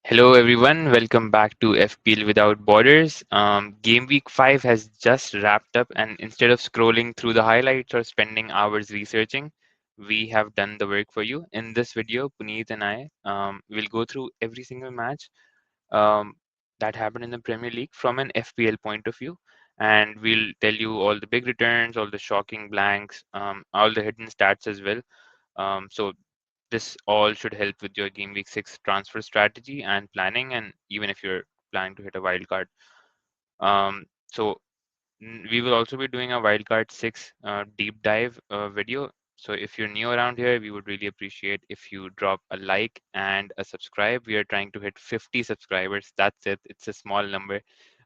Hello everyone, welcome back to FPL Without Borders. Game week 5 has just wrapped up, and instead of scrolling through the highlights or spending hours researching, we have done the work for you. In this video, Puneet and I will go through every single match um, that happened in the Premier League from an FPL point of view, and we'll tell you all the big returns, all the shocking blanks, all the hidden stats as well. So this all should help with your game week 6 transfer strategy and planning, and even if you're planning to hit a wild card. So we will also be doing a wildcard 6 deep dive video. So if you're new around here, we would really appreciate if you drop a like and a subscribe. We are trying to hit 50 subscribers. That's it. It's a small number.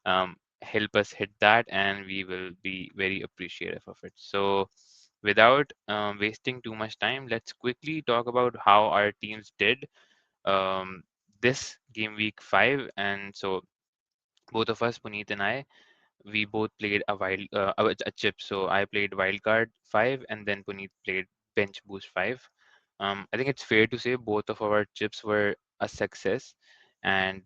Help us hit that, and we will be very appreciative of it. So without wasting too much time, let's quickly talk about how our teams did um, this game week 5. And so both of us, Puneet and I, we both played a chip. So I played Wildcard 5, and then Puneet played Bench Boost 5. I think it's fair to say both of our chips were a success, and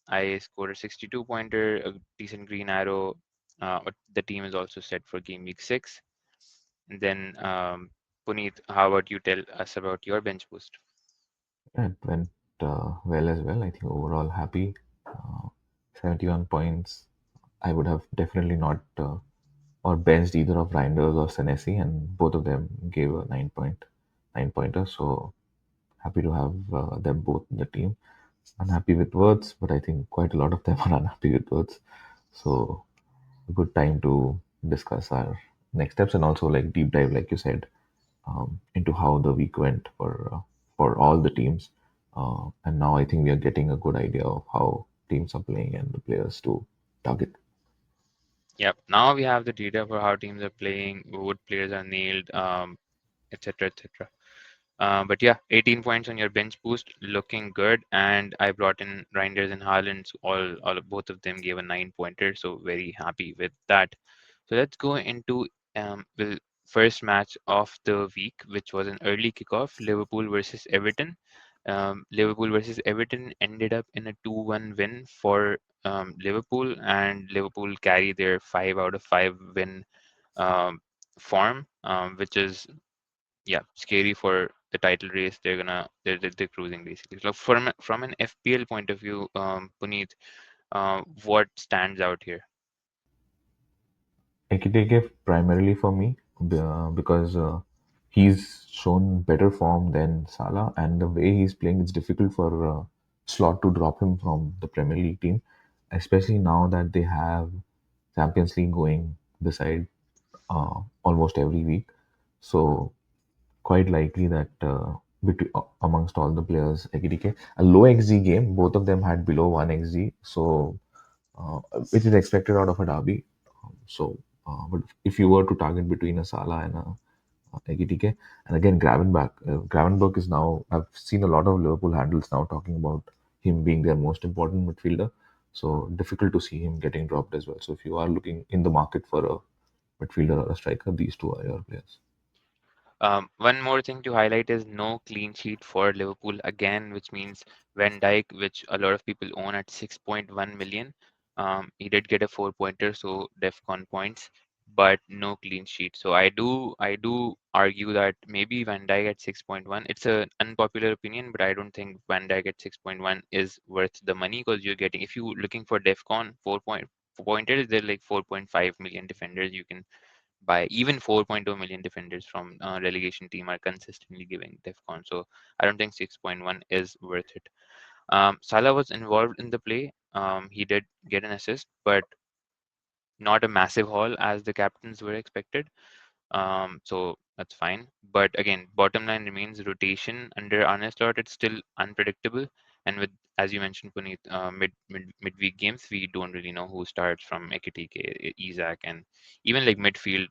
I scored a 62 pointer, a decent green arrow. But the team is also set for game week 6. And then, Puneet, how about you tell us about your bench boost? It went well as well. I think overall happy. 71 points. I would have definitely not or benched either of Reijnders or Senesi, and both of them gave a 9 pointer. So happy to have them both in the team. Unhappy with words, but I think quite a lot of them are unhappy with words. So a good time to discuss our next steps and also like deep dive, like you said, into how the week went for all the teams. And now I think we are getting a good idea of how teams are playing and the players to target. Yep. Now we have the data for how teams are playing, what players are nailed, etc., etc. But yeah, 18 points on your bench boost, looking good. And I brought in Reijnders and Haaland. So both of them gave a 9 pointer. So very happy with that. So let's go into the first match of the week, which was an early kickoff, Liverpool versus Everton. Liverpool versus Everton ended up in a 2-1 win for Liverpool, and Liverpool carry their 5 out of 5 win um, form, which is yeah scary for the title race. They're cruising basically. So from an FPL point of view, Puneet, what stands out here? Ekiteke primarily for me because he's shown better form than Salah, and the way he's playing, it's difficult for Slot to drop him from the Premier League team, especially now that they have Champions League going beside almost every week. So quite likely that amongst all the players, Ekitike, a low XG game, both of them had below 1 XG, so which is expected out of a derby. But if you were to target between a Salah and a Ekitike, and again Gravenberg is now. I've seen a lot of Liverpool handles now talking about him being their most important midfielder. So difficult to see him getting dropped as well. So if you are looking in the market for a midfielder or a striker, these two are your players. One more thing to highlight is no clean sheet for Liverpool again, which means Van Dijk, which a lot of people own at 6.1 million. He did get a 4 pointer, so Defcon points, but no clean sheet. So I do argue that maybe Van Dijk at 6.1. It's an unpopular opinion, but I don't think Van Dijk at 6.1 is worth the money, because you're getting, if you're looking for Defcon 4 pointers, they're like 4.5 million defenders you can by. Even 4.2 million defenders from relegation team are consistently giving defcon, so I don't think 6.1 is worth it. Salah was involved in the play. He did get an assist, but not a massive haul as the captains were expected. So that's fine. But again, bottom line remains rotation under Arne Slot. It's still unpredictable, and with, as you mentioned, Puneet, midweek games, we don't really know who starts from Ekitike, Isaac, and even like midfield.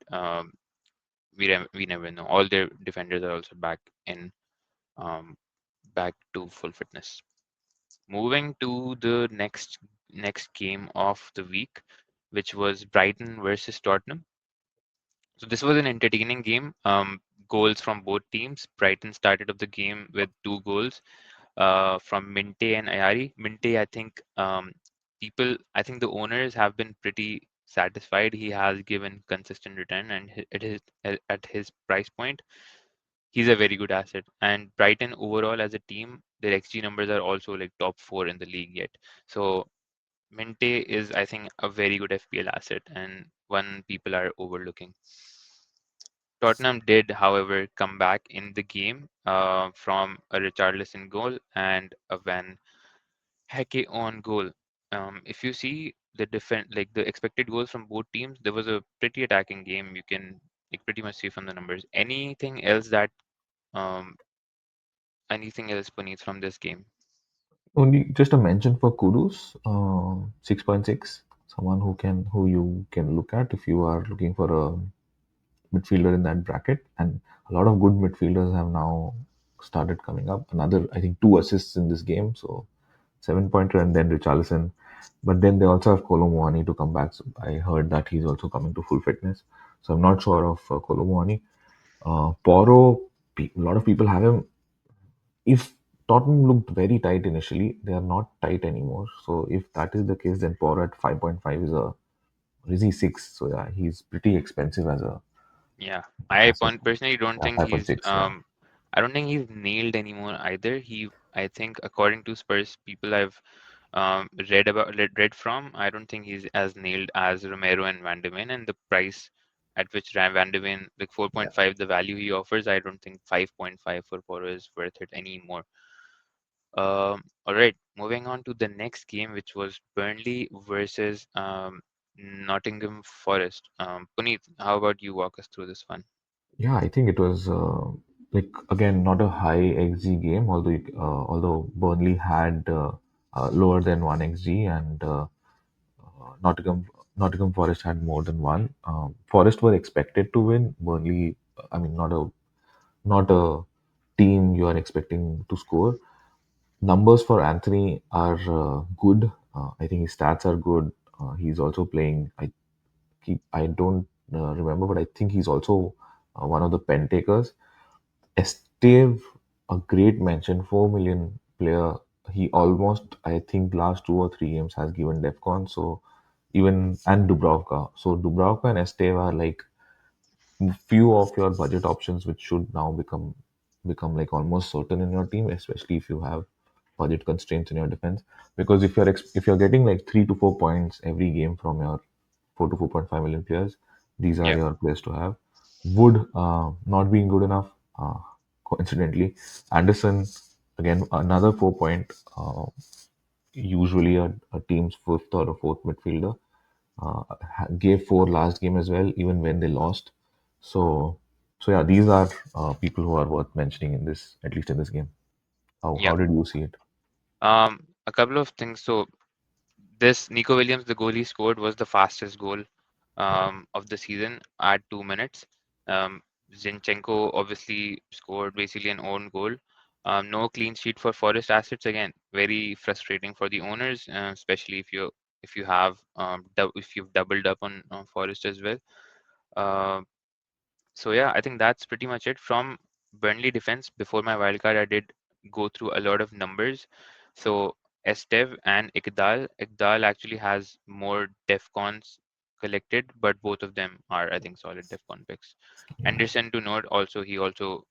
We never know. All their defenders are also in um, back to full fitness. Moving to the next game of the week, which was Brighton versus Tottenham. So this was an entertaining game. Goals from both teams. Brighton started off the game with 2 goals. from Minteh and Ayari. Minteh, I think I think the owners have been pretty satisfied. He has given consistent return, and at his price point, he's a very good asset. And Brighton overall as a team, their XG numbers are also like top four in the league yet. So Minteh is, I think, a very good FPL asset and one people are overlooking. Tottenham did, however, come back in the game from a Richarlison goal and a Van Hecke on goal. If you see the like the expected goals from both teams, there was a pretty attacking game. You can like pretty much see from the numbers. Um, anything else, Puneet, from this game? Only just a mention for Kudus, 6.6. Someone who you can look at if you are looking for a midfielder in that bracket. And a lot of good midfielders have now started coming up. Another, I think, two assists in this game. So 7 pointer and then Richarlison. But then they also have Kolo to come back. So I heard that he's also coming to full fitness. So I'm not sure of Kolo Porro, a lot of people have him. If Tottenham looked very tight initially, they are not tight anymore. So if that is the case, then Porro at 5.5 is a Rizzy 6. So yeah, he's pretty expensive as a Yeah, asset. personally don't Yeah, think he's 5.6. Yeah. I don't think he's nailed anymore either. I think according to Spurs people I've read from, I don't think he's as nailed as Romero and Van de Ven, and the price at which Van de Ven, like Yeah. 4.5, the value he offers, I don't think 5.5 for Porro is worth it anymore. All right, moving on to the next game, which was Burnley versus Nottingham Forest. Puneet, how about you walk us through this one? Yeah, I think it was like again not a high XG game, although Burnley had lower than one XG and Nottingham Forest had more than one. Forest were expected to win. Burnley, I mean, not a team you are expecting to score. Numbers for Anthony are good. I think his stats are good. He's also playing. I don't remember, but I think he's also one of the pen takers. Esteve, a great mention, 4 million player. He almost, I think, last 2 or 3 games has given Defcon. So even and Dubravka. So Dubravka and Esteve are like few of your budget options, which should now become like almost certain in your team, especially if you have budget constraints in your defense. Because if you're getting like 3 to 4 points every game from your 4 to 4.5 million players, these are Yeah, your players to have. Wood not being good enough, coincidentally. Anderson again another 4 point. Usually a team's fifth or a fourth midfielder. Gave four last game as well, even when they lost. So, so yeah, these are people who are worth mentioning in this, at least in this game. yeah. How did you see it? A couple of things. So this Nico Williams, the goal he scored, was the fastest goal of the season at 2 minutes. Zinchenko obviously scored basically an own goal. No clean sheet for Forest assets again. Very frustrating for the owners, especially if you have if you've doubled up on Forest as well. Uh, so yeah, I think that's pretty much it from Burnley defense. Before my wildcard, I did go through a lot of numbers. So Estev and Ikdal actually has more Defcons collected, but both of them are, I think, solid Defcon picks. Yeah, Anderson to note also, he also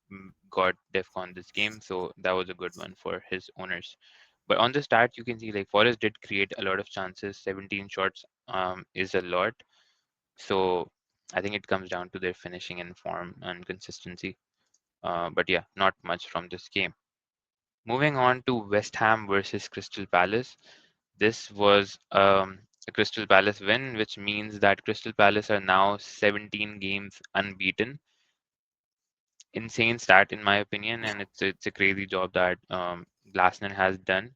got Defcon this game, so that was a good one for his owners. But on the start, you can see like Forest did create a lot of chances. 17 shots is a lot. So I think it comes down to their finishing and form and consistency. But yeah, not much from this game. Moving on to West Ham versus Crystal Palace. This was a Crystal Palace win, which means that Crystal Palace are now 17 games unbeaten. Insane stat in my opinion, and it's a crazy job that Glasner has done.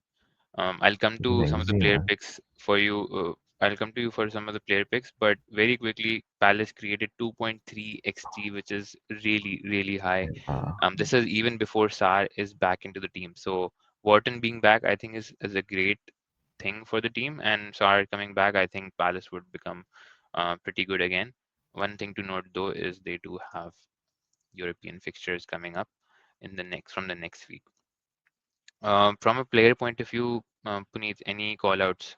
I'll come this is to some of the XG, player man. picks for you. I'll come to you for some of the player picks, but very quickly, Palace created 2.3 xG, which is really, really high. Uh, This is even before Sar is back into the team. So Wharton being back, I think, is a great thing for the team, and Sar coming back, I think Palace would become pretty good again. One thing to note though is they do have European fixtures coming up in the next from the next week. From a player point of view, Puneet, any call outs?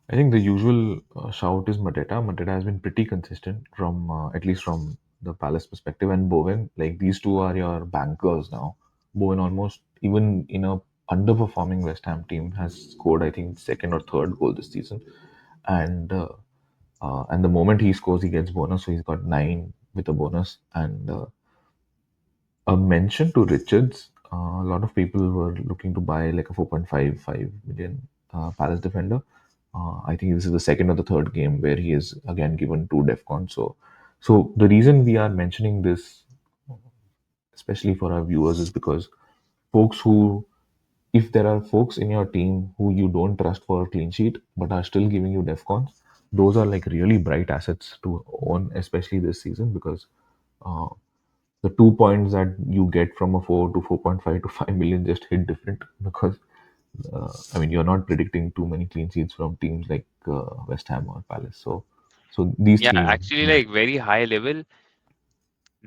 I think the usual shout is Mateta. Mateta has been pretty consistent from at least from the Palace perspective, and Bowen. Like these two are your bankers now. Bowen almost even in a underperforming West Ham team has scored I think second or third goal this season, and the moment he scores he gets bonus, so he's got 9 with a bonus and. A mention to Richards. A lot of people were looking to buy like a 4.55 million Palace defender. I think this is the second or the third game where he is again given two Defcon. So the reason we are mentioning this, especially for our viewers, is because folks who, if there are folks in your team who you don't trust for a clean sheet but are still giving you Defcons, those are like really bright assets to own, especially this season because uh, the 2 points that you get from a 4 to 4.5 to 5 million just hit different because I mean you're not predicting too many clean sheets from teams like West Ham or Palace. So these Yeah, three, actually, yeah, like very high level.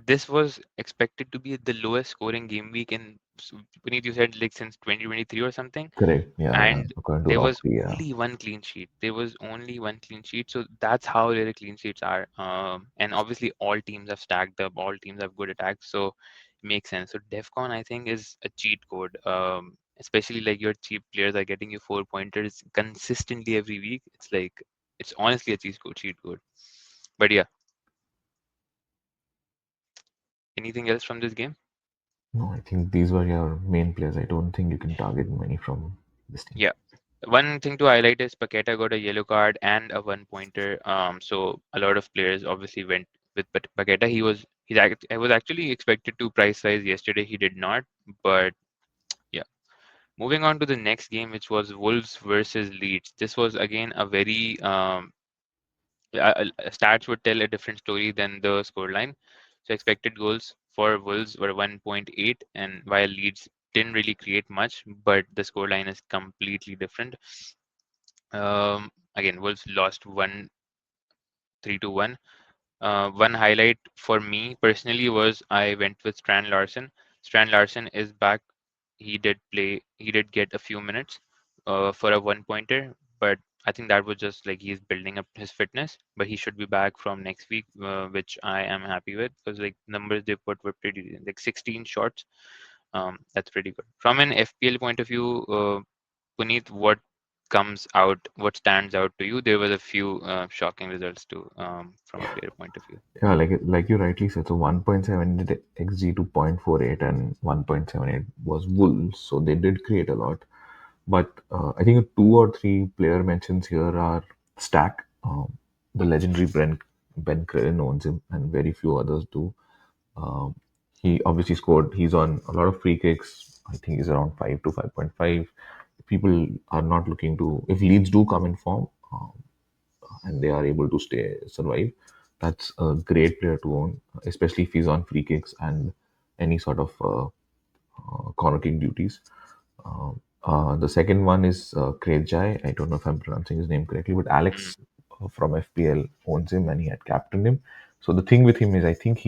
This was expected to be the lowest scoring game week in, Puneet, you said like since 2023 or something, correct, yeah, and according to there was Roxy, yeah, only one clean sheet. There was only one clean sheet, so that's how rare clean sheets are. And obviously, all teams have stacked up. All teams have good attacks, so it makes sense. So DefCon, I think, is a cheat code. Especially like your cheap players are getting you 4 pointers consistently every week. It's like it's honestly a cheat code. Cheat code. But yeah, anything else from this game? no, I think these were your main players. I don't think you can target many from this team. Yeah. One thing to highlight is Paqueta got a yellow card and a 1 pointer. So a lot of players obviously went with Paqueta. I was actually expected to price rise yesterday. He did not. But yeah. Moving on to the next game, which was Wolves versus Leeds. This was again a very stats would tell a different story than the scoreline. So expected goals for Wolves were 1.8, and while Leeds didn't really create much, but the scoreline is completely different. Again, Wolves lost 1-3 to 1. One highlight for me personally was I went with Strand Larson. Strand Larson is back. He did play. He did get a few minutes for a 1 pointer, but I think that was just like he's building up his fitness. But he should be back from next week, which I am happy with because like numbers they put were pretty decent. Like 16 shots. That's pretty good. From an FPL point of view, Puneet, what stands out to you? There was a few shocking results too, from a player point of view. Yeah, like you rightly said, so 1.7 did XG to 0.48 and 1.78 was Wolves, so they did create a lot. But I think two or three player mentions here are Stack, the legendary Ben Crellin owns him, and very few others do. Um, he obviously scored. He's on a lot of free kicks. I think he's around 5 to 5.5. People are not looking to. If Leeds do come in form, and they are able to stay survive, that's a great player to own, especially if he's on free kicks and any sort of corner kick duties. The second one is Krejai. I don't know if I'm pronouncing his name correctly, but Mm, Alex from FPL owns him and he had captained him. So the thing with him is, I think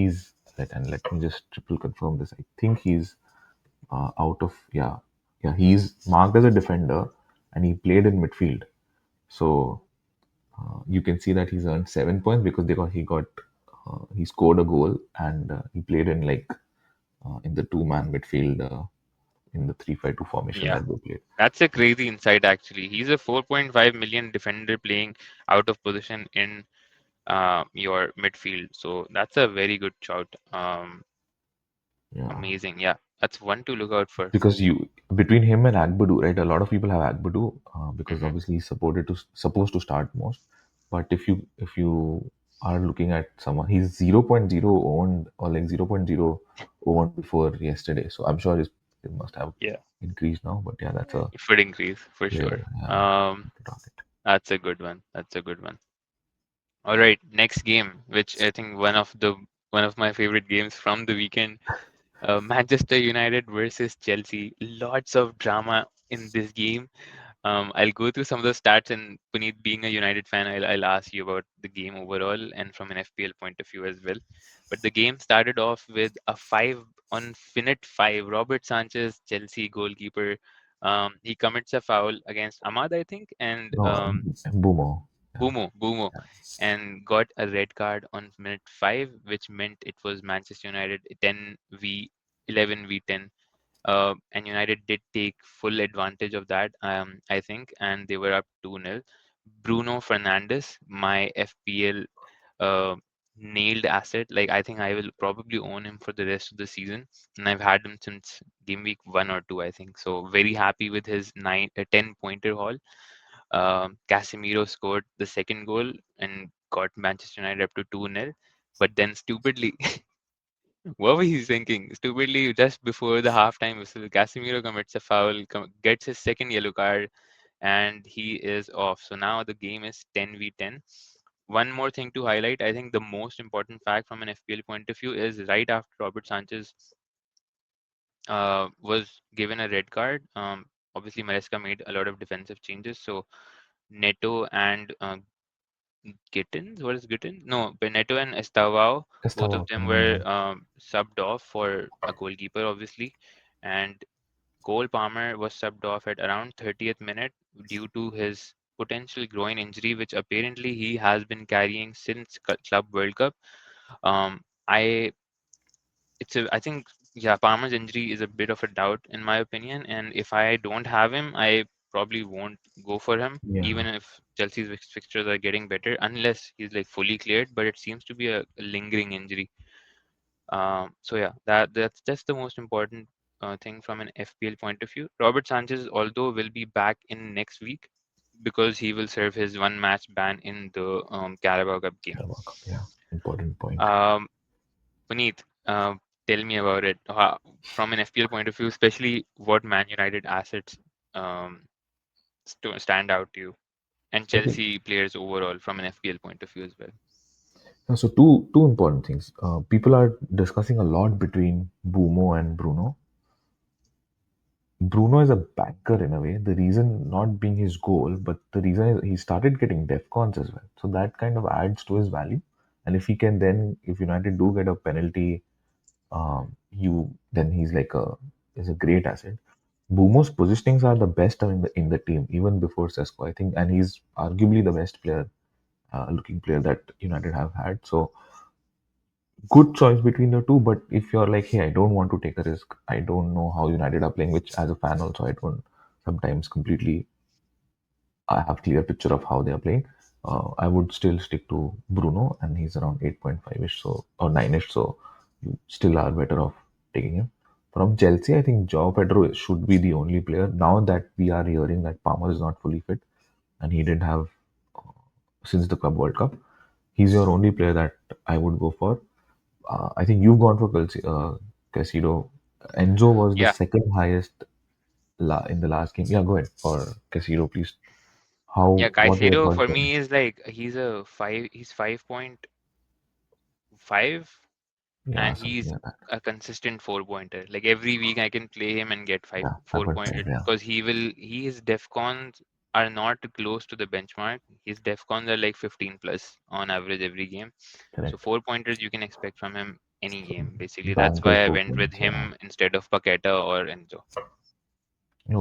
and let me just triple confirm this. I think he's out of, yeah, he's marked as a defender and he played in midfield. So you can see that he's earned 7 points because he scored a goal and he played in like in the two-man midfield in the 3-5-2 formation yeah, that they played. that's a crazy insight actually. He's a 4.5 million defender playing out of position in your midfield. So that's a very good shout. Yeah, Amazing. Yeah, that's one to look out for. because you between him and Agbadu, right? A lot of people have Agbadu because Hmm. obviously he's supposed to start most. But if you are looking at someone, he's 0.0 owned or like 0.0 owned before yesterday. So I'm sure it must have Yeah, increased now. But yeah, that's a it would increase for player. sure. Yeah, to target. That's a good one. That's a good one. All right, next game, which I think one of my favorite games from the weekend, Manchester United versus Chelsea. Lots of drama in this game. I'll go through some of the stats, and Puneet, being a United fan, I'll ask you about the game overall and from an FPL point of view as well. But the game started off with a five on Finite five. Robert Sanchez, Chelsea goalkeeper. He commits a foul against Ahmad, I think, and No, Boomo. Yeah, Boomo, yeah. and got a red card on minute 5, which meant it was Manchester United 11 v 10. And United did take full advantage of that, I think, and they were up 2-0. Bruno Fernandes, my FPL uh, nailed asset. Like, I think I will probably own him for the rest of the season, and I've had him since game week 1 or 2, I think. So very happy with his 10 pointer haul. Casemiro scored the second goal and got Manchester United up to 2-0. But then stupidly, what was he thinking? Stupidly, just before the halftime whistle, Casemiro commits a foul, gets his second yellow card, and he is off. So now the game is 10 v 10. One more thing to highlight, I think the most important fact from an FPL point of view is right after Robert Sanchez was given a red card. Obviously, Maresca made a lot of defensive changes. So Neto and Gittins, what is Gittins? No, Beneto and Estavao, both of Estava them coming in, were yeah. subbed off for a goalkeeper, obviously. And Cole Palmer was subbed off at around 30th minute due to his potential groin injury, which apparently he has been carrying since Club World Cup. I I think, yeah, Palmer's injury is a bit of a doubt in my opinion, and if I don't have him, I probably won't go for him, Yeah. even if Chelsea's fixtures are getting better, unless he's like fully cleared. But it seems to be a lingering injury. So yeah, that's just the most important thing from an FPL point of view. Robert Sanchez, although, will be back in next week because he will serve his one match ban in the Carabao Cup game. Carabao Cup, yeah. Important point. Um, Puneet, tell me about it. From an FPL point of view, especially what Man United assets um, stand out to you, and Okay. Chelsea players overall from an FPL point of view as well. So two important things. People are discussing a lot between Boomo and Bruno. Bruno is a banker in a way. The reason not being his goal, but the reason is he started getting Defcons as well. So that kind of adds to his value. And if he can then, if United do get a penalty, you then he's like a is a great asset. Boomo's positionings are the best in the team, even before Sesko, I think, and he's arguably the best player, looking player that United have had. So good choice between the two. But if you're like, hey, I don't want to take a risk, I don't know how United are playing, which as a fan also I don't sometimes completely I have clear picture of how they are playing. I would still stick to Bruno, and he's around 8.5ish, so or 9ish, so you still are better off taking him. From Chelsea, I think Joao Pedro should be the only player now that we are hearing that Palmer is not fully fit, and he didn't have since the Club World Cup. He's your only player that I would go for. I think you've gone for Casido. Enzo was the Yeah, second highest in the last game. Yeah, go ahead for Casido, please. yeah. What were your Caicedo thoughts for there? me is like he's 5.5, Yeah, and something he's like that. a consistent 4 pointer. Like every week, I can play him and get Yeah, 4 pointer 5.5. Yeah, because his defcons are not close to the benchmark. His defcons are like 15 plus on average every game. So correct. 4 pointers you can expect from him any So game. Basically, that's banker why I four went with points. Yeah, him instead of Paqueta or Enzo.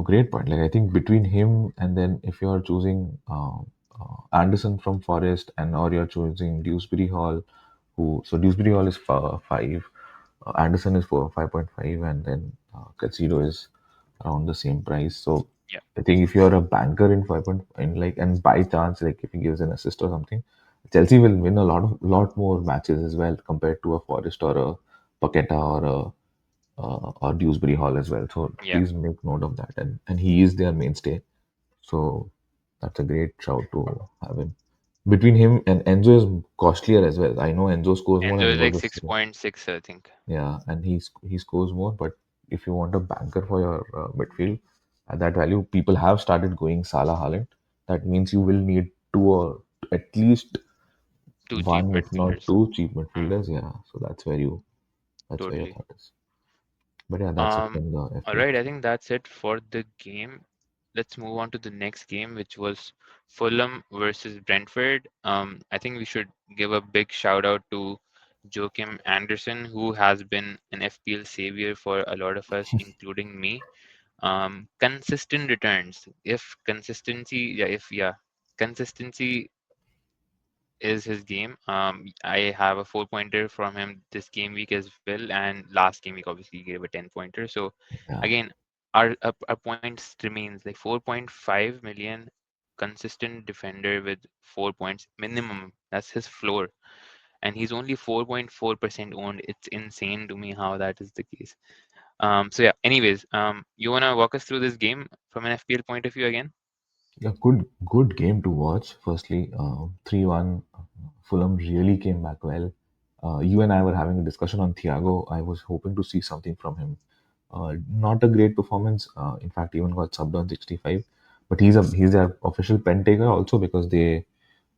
great point. Like I think between him and then if you're choosing Anderson from Forest and or you're choosing Dewsbury Hall, who so Dewsbury Hall is five, Anderson is 5.5, and then Casido is around the same price. So Yeah, I think if you're a banker in 5 point in like and by chance like if he gives an assist or something, Chelsea will win a lot more matches as well compared to a Forest or a Paqueta or a or Dewsbury Hall as well. So yeah. please make note of that. And he is their mainstay. So that's a great shout to have him. Between him and Enzo is costlier as well. I know Enzo scores more Enzo and he is was like the second. 6.6, I think. Yeah, and he scores more. But if you want a banker for your midfield at that value, people have started going Salah Haaland. That means you will need two or at least Two cheap one, if not midfielders. two, cheap Hmm, midfielders. Yeah, so that's where your totally. thought is. But yeah, that's it Um, from the all FPL. right, I think that's it for the game. Let's move on to the next game, which was Fulham versus Brentford. I think we should give a big shout out to Joachim Andersen, who has been an FPL savior for a lot of us, including me. Consistent returns. If consistency, yeah, if yeah, consistency is his game. I have a 4 pointer from him this game week as well, and last game week obviously he gave a 10 pointer. So Yeah, again, our points remains like 4.5 million consistent defender with 4 points minimum. That's his floor, and he's only 4.4% owned. It's insane to me how that is the case. So yeah. Anyways, you wanna walk us through this game from an FPL point of view again? yeah, good game to watch. Firstly, 3-1. Fulham really came back well. You and I were having a discussion on Thiago. I was hoping to see something from him. Not a great performance. In fact, even got subbed on 65. But he's their official pen taker also because they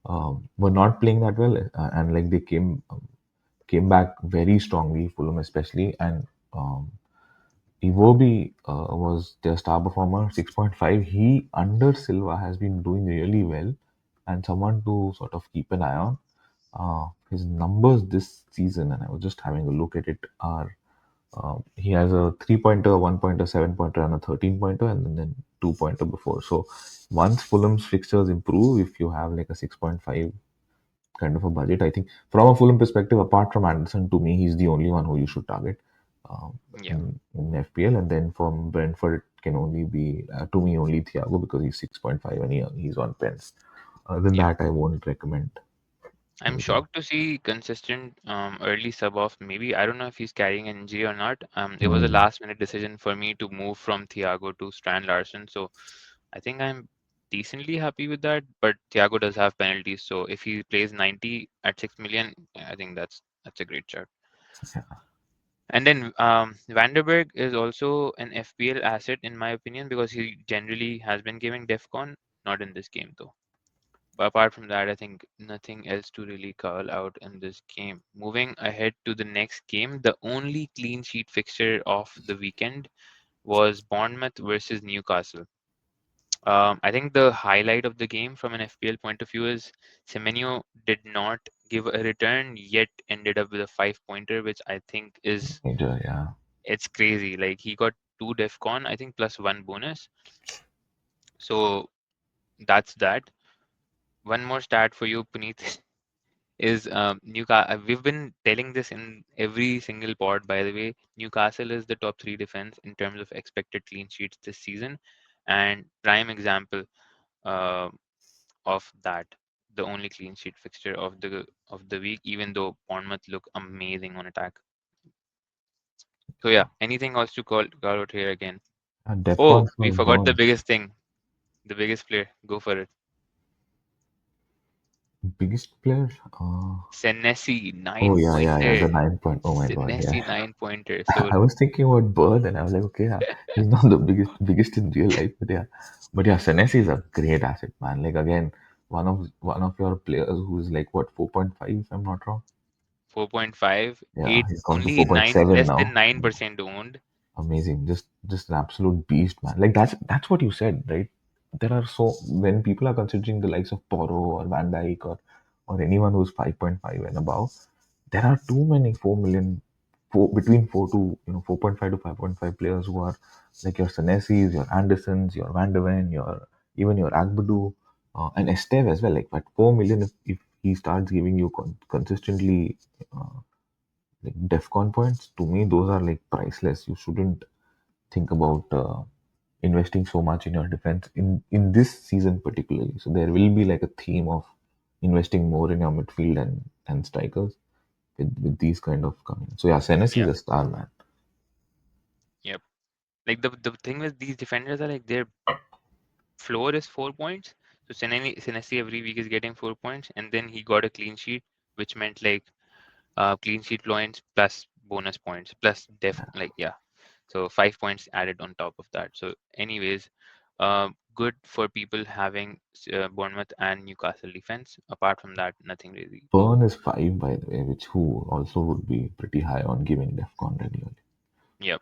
were not playing that well, and like they came back very strongly, Fulham especially, and Iwobi was their star performer, 6.5. He under Silva has been doing really well, and someone to sort of keep an eye on. His numbers this season, and I was just having a look at it, are he has a 3 pointer, 1 pointer, 7 pointer, and a 13 pointer, and then 2 pointer before. So once Fulham's fixtures improve, if you have like a 6.5 kind of a budget, I think from a Fulham perspective, apart from Anderson, to me, he's the only one who you should target Yeah, in FPL. And then from Brentford, it can only be, to me, only Thiago because he's 6.5 and he's on pens. Other than yeah. that, I won't recommend I'm anything. shocked to see consistent early sub off. Maybe I don't know if he's carrying an injury or not. It was a Hmm. last minute decision for me to move from Thiago to Strand Larson. So I think I'm decently happy with that. But Thiago does have penalties, so if he plays 90 at 6 million, I think that's a great shot. And then Vanderberg is also an FPL asset in my opinion because he generally has been giving Defcon, not in this game though. But apart from that, I think nothing else to really call out in this game. Moving ahead to the next game, the only clean sheet fixture of the weekend was Bournemouth versus Newcastle. I think the highlight of the game from an FPL point of view is Semenyo did not give a return, yet ended up with a 5 pointer, which I think is Major, yeah. it's crazy. Like he got two DEFCON, I think, plus one bonus. So that's that. One more stat for you, Puneet, is Newcastle. We've been telling this in every single pod, by the way. Newcastle is the top three defense in terms of expected clean sheets this season, and prime example uh, of that, the only clean sheet fixture of the week. Even though Bournemouth look amazing on attack. So yeah, anything else to call out here again? Oh, Defcon we for forgot the Burns. biggest thing, the biggest player. Go for it. Biggest player? Senesi Oh, nine yeah, yeah, yeah. The pointer. 9 point. Oh, my God. Yeah. Senesi 9 pointer. So I was thinking about Bird, and I was like, okay, yeah, he's not the biggest in real life, but yeah, Senesi is a great asset, man. Like again, one of your players who's like what 4.5, if I'm not wrong. 4.5, Yeah, 8, he's gone to only 9, 4.7 less than now. 9% owned. Amazing, just an absolute beast, man. Like that's what you said, right? There are so when people are considering the likes of Porro or Van Dijk or anyone who's 5.5 and above, there are too many 4 million, between 4.5 to 5.5 players who are like your Senesis, your Andersens, your Van de Ven, your even your Agbadu, and Esteve as well. Like at 4 million, if he starts giving you consistently uh, like DEFCON points, to me those are like priceless. You shouldn't think about investing so much in your defense in this season particularly. So there will be like a theme of investing more in your midfield and strikers with these kind of coming. So yeah, Senesi is Yeah, a star, man. yep. Like the thing with these defenders are like their floor is 4 points. So Senesi every week is getting 4 points, and then he got a clean sheet, which meant like clean sheet points plus bonus points plus def like yeah. So 5 points added on top of that. So anyways, good for people having Bournemouth and Newcastle defense. Apart from that, nothing really. Burn is 5, by the way, which who also would be pretty high on giving DEFCON regularly. Yep,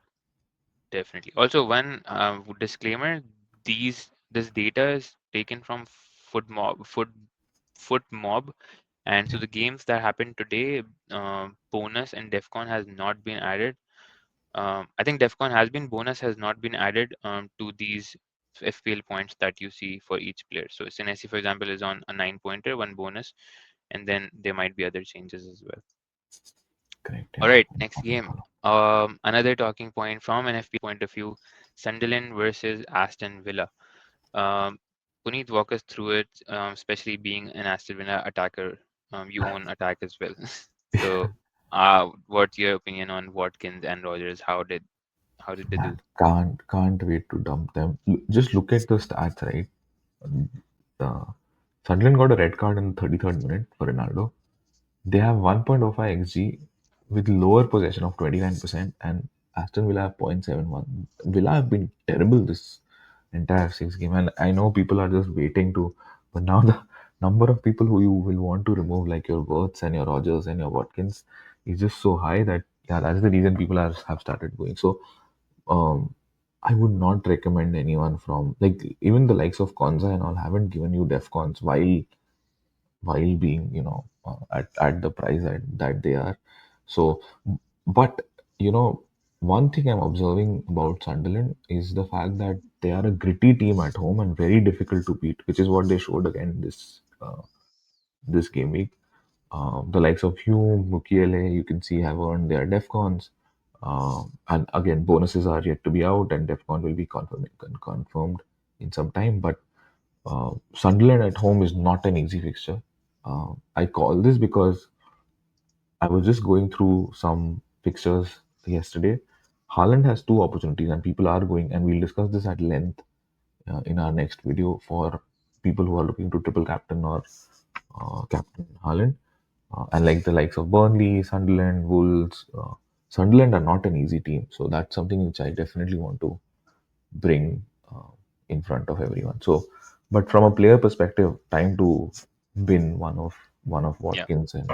definitely. Also, one disclaimer: this data is taken from Foot Mob, and so the games that happened today, bonus and Defcon has not been added. I think Defcon has been bonus has not been added to these FPL points that you see for each player. So Senesi, for example, is on a 9 pointer, one bonus, and then there might be other changes as well. Correct. All Yeah. right, next Important to game. follow. Another talking point from an FPL point of view: Sunderland versus Aston Villa. Um, Puneet, walk us through it, especially being an Aston Villa attacker. You own attack as well. So, what's your opinion on Watkins and Rogers? How did they Man, do? can't wait to dump them. Just look at the stats, right? Uh, Sunderland got a red card in the 33rd minute for Ronaldo. They have 1.05 xg with lower possession of 29%, and Aston Villa have 0.71. Villa have been terrible this entire six game, and I know people are just waiting to, but now the number of people who you will want to remove, like your Wirtz and your Rogers and your Watkins, is just so high that yeah, that's the reason people have started going. So um, I would not recommend anyone from like even the likes of Konza and all haven't given you Defcons while being at the price that they are. So, but one thing I'm observing about Sunderland is the fact that they are a gritty team at home and very difficult to beat, which is what they showed again this game week. The likes of Hume, Mukiele, you can see have earned their Defcons. And again, bonuses are yet to be out, and Defcon will be confirmed in some time. But Sunderland at home is not an easy fixture. I call this because I was just going through some fixtures yesterday. Haaland has two opportunities, and people are going, and we'll discuss this at length in our next video for people who are looking to triple captain or captain Haaland. And like the likes of Burnley, Sunderland, Wolves, Sunderland are not an easy team. So that's something which I definitely want to bring in front of everyone. So, but from a player perspective, time to bin one of Yeah, Watkins and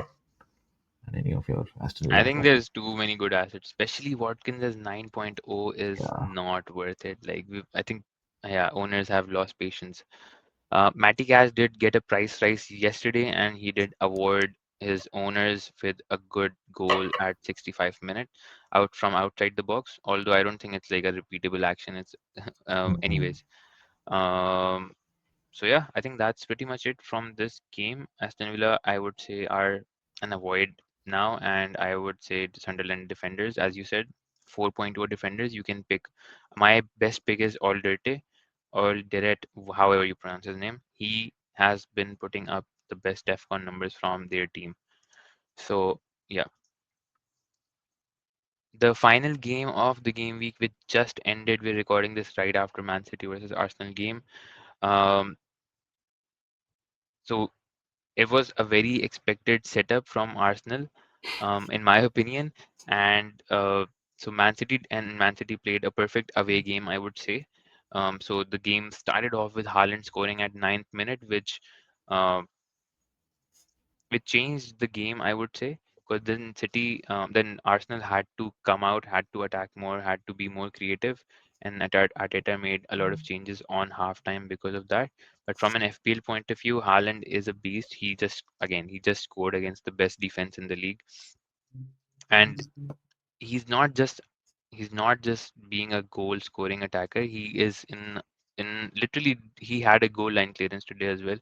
any of your Aston I Villa think attackers. there's too many good assets, especially Watkins as 9.0 is Yeah. not worth it. I think, yeah, owners have lost patience. Matty Cash did get a price rise yesterday, and he did award his owners with a good goal at 65 minute out from outside the box. Although I don't think it's like a repeatable action. It's Mhm. anyways. Um, so yeah, I think that's pretty much it from this game. Aston Villa, I would say, are an avoid now, and I would say the Sunderland defenders, as you said, 4.0 defenders. You can pick. My best pick is Alderte, Alderet, however you pronounce his name. He has been putting up the best DEFCON numbers from their team. So yeah, the final game of the game week, which just ended. We're recording this right after Man City versus Arsenal game. Um, so it was a very expected setup from Arsenal, in my opinion. And so Man City played a perfect away game, I would say. So the game started off with Haaland scoring at ninth minute, uh, which changed the game, I would say. Because then Arsenal had to come out, had to attack more, had to be more creative, and Arteta made a lot of changes on halftime because of that. But from an FPL point of view, Haaland is a beast. He just scored against the best defense in the league, and he's not just he's not just being a goal scoring attacker. He is in literally he had a goal line clearance today as well,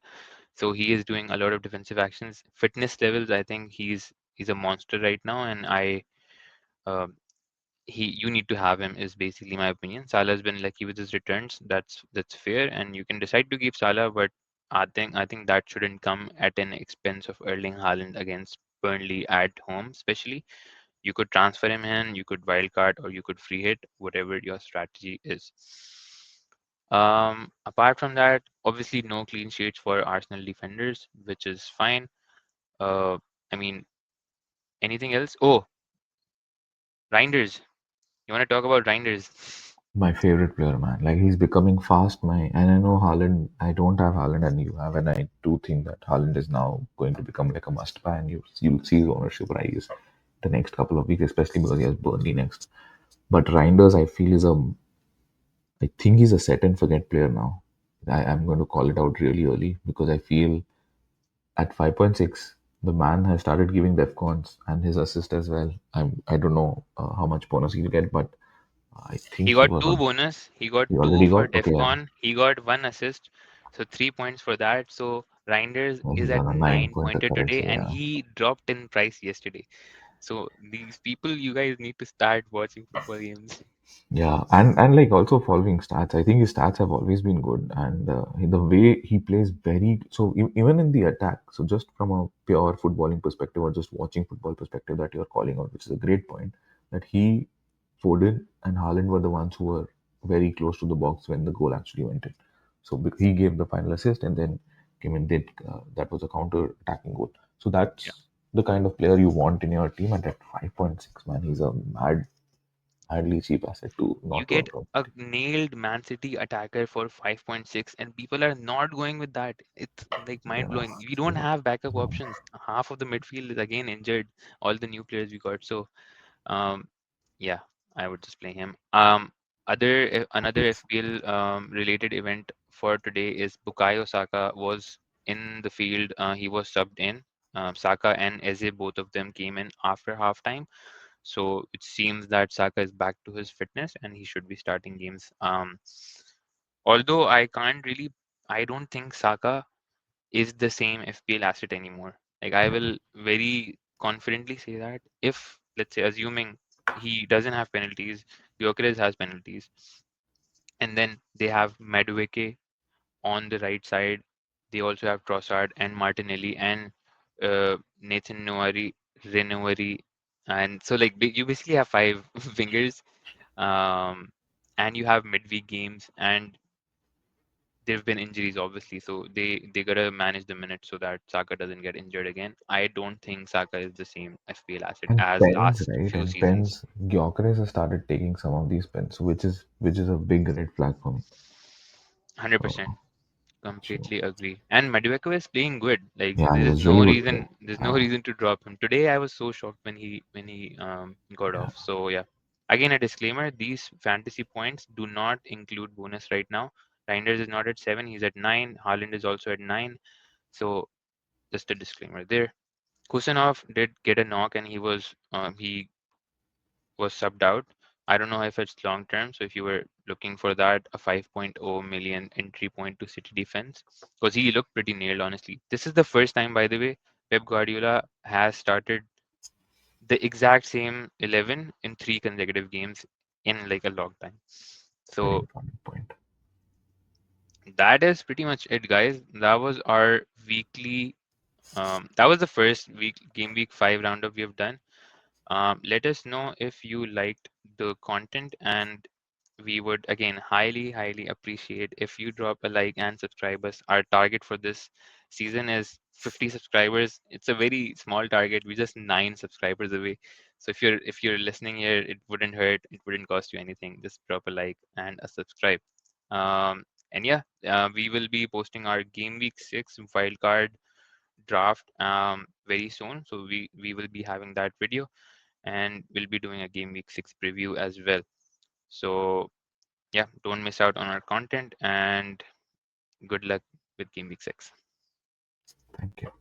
so he is doing a lot of defensive actions. Fitness levels, I think he's a monster right now, and I uh, he you need to have him is basically my opinion. Salah's been lucky with his returns. That's fair, and you can decide to keep Salah, but I think that shouldn't come at an expense of Erling Haaland against Burnley at home, especially. You could transfer him in, you could wildcard, or you could free hit, whatever your strategy is. Apart from that, obviously no clean sheets for Arsenal defenders, which is fine. Uh, I mean, anything else? Oh, Reijnders. You want to talk about Reijnders? My favorite player, man. Like he's becoming fast. And I know Haaland. I don't have Haaland, and you have, and I do think that Haaland is now going to become like a must buy, and you'll see his ownership rise the next couple of weeks, especially because he has Burnley next. But Reinders, I feel I think he's a set and forget player now. I'm going to call it out really early because I feel at 5.6. The man has started giving Defcons and his assist as well. I don't know how much bonus he'll get, but I He think he got was two on. bonus. He got He two already for got okay. Yeah. Defcon. He got one assist. So 3 points for that. So Reijnders Oh, is he's at on a 9 nine pointer pointed today, currently. and Yeah. he dropped in price yesterday. So these people, you guys need to start watching football games. Yeah, and like also following stats, I think his stats have always been good, and the way he plays very so even in the attack. So just from a pure footballing perspective or just watching football perspective that you're calling out, which is a great point, that he, Foden and Haaland were the ones who were very close to the box when the goal actually went in. So he gave the final assist and then came and did that was a counter attacking goal. So Yeah. that's the kind of player you want in your team, and at 5.6, man, he's a madly cheap asset to You not to get own from. a nailed Man City attacker for 5.6, and people are not going with that. It's like mind Yeah, blowing. We don't have backup options. Half of the midfield is again injured. All the new players we got. So, um, yeah, I would just play him. Another happy. FPL related event for today is Bukayo Saka was in the field. He was subbed in. Saka and Eze, both of them came in after halftime. So it seems that Saka is back to his fitness and he should be starting games. Although I don't think Saka is the same FPL asset anymore. Like I Yeah, will very confidently say that if, let's say, assuming he doesn't have penalties, Gyökeres has penalties, and then they have Madueke on the right side. They also have Trossard and Martinelli and Nathan Renovary, and so like you basically have five wingers, um, and you have midweek games, and there've been injuries obviously, so they gotta manage the minutes so that Saka doesn't get injured again. I don't think Saka is the same FPL asset and as pens, last right? few And seasons. pens, Gyökeres has started taking some of these pens, which is a big red flag for me. 100%. So, so Completely agree. And Madueke is playing good. Like yeah, he there's was no really good today. reason there's no reason to drop him. Today I was so shocked when he got Yeah, off. So yeah. Again a disclaimer, these fantasy points do not include bonus right now. Reinders is not at 7, he's at 9. Haaland is also at 9. So just a disclaimer there. Kusanov did get a knock and he was subbed out. I don't know if it's long term. So if you were looking for that, a 5.0 million entry point to City defense, because he looked pretty nailed, honestly. This is the first time, by the way, Pep Guardiola has started the exact same 11 in 3 consecutive games in like a long time. very So important point. that is pretty much it, guys. That was our weekly. That was the first week 5 roundup we have done. Let us know if you liked the content, and we would again highly appreciate if you drop a like and subscribe us. Our target for this season is 50 subscribers. It's a very small target. We're just 9 subscribers away. So if you're listening here, it wouldn't hurt. It wouldn't cost you anything. Just drop a like and a subscribe. Um, and yeah, we will be posting our game week 6 wildcard draft very soon. So we will be having that video, and we'll be doing a game week 6 preview as well. So yeah, don't miss out on our content, and good luck with game week 6. Thank you.